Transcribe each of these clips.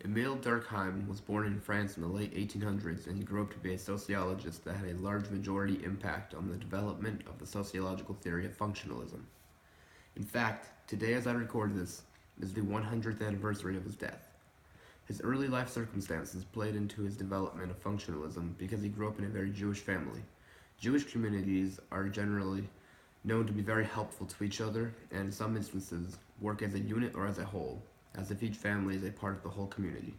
Emile Durkheim was born in France in the late 1800s, and he grew up to be a sociologist that had a large majority impact on the development of the sociological theory of functionalism. In fact, today as I record this is the 100th anniversary of his death. His early life circumstances played into his development of functionalism because he grew up in a very Jewish family. Jewish communities are generally known to be very helpful to each other, and in some instances work as a unit or as a whole, as if each family is a part of the whole community.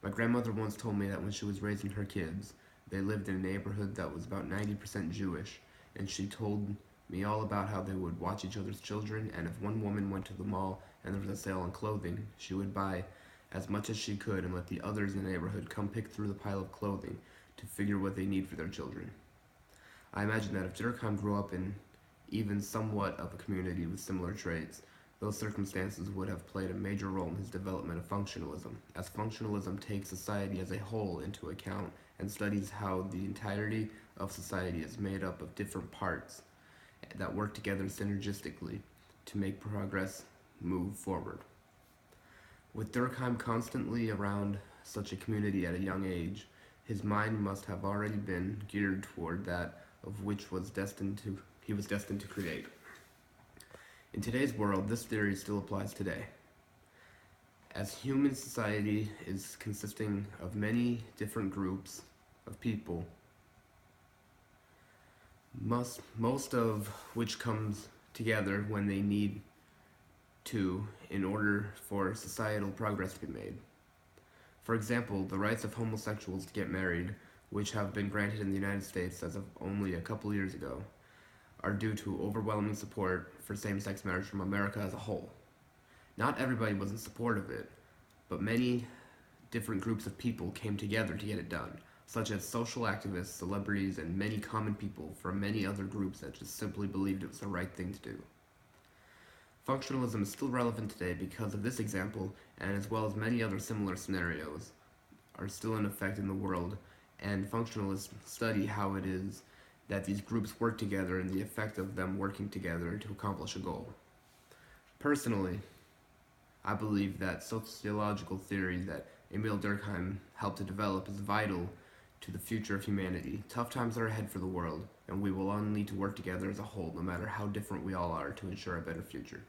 My grandmother once told me that when she was raising her kids, they lived in a neighborhood that was about 90% Jewish, and she told me all about how they would watch each other's children, and if one woman went to the mall and there was a sale on clothing, she would buy as much as she could and let the others in the neighborhood come pick through the pile of clothing to figure what they need for their children. I imagine that if Durkheim grew up in even somewhat of a community with similar traits, those circumstances would have played a major role in his development of functionalism, as functionalism takes society as a whole into account and studies how the entirety of society is made up of different parts that work together synergistically to make progress move forward. With Durkheim constantly around such a community at a young age, his mind must have already been geared toward that of which he was destined to create. In today's world, this theory still applies today. As human society is consisting of many different groups of people, most of which comes together when they need to in order for societal progress to be made. For example, the rights of homosexuals to get married, which have been granted in the United States as of only a couple years ago, are due to overwhelming support for same-sex marriage from America as a whole. Not everybody was in support of it, but many different groups of people came together to get it done, such as social activists, celebrities, and many common people from many other groups that just simply believed it was the right thing to do. Functionalism is still relevant today because of this example, and as well as many other similar scenarios are still in effect in the world, and functionalists study how it is that these groups work together and the effect of them working together to accomplish a goal. Personally, I believe that sociological theory that Emile Durkheim helped to develop is vital to the future of humanity. Tough times are ahead for the world, and we will all need to work together as a whole, no matter how different we all are, to ensure a better future.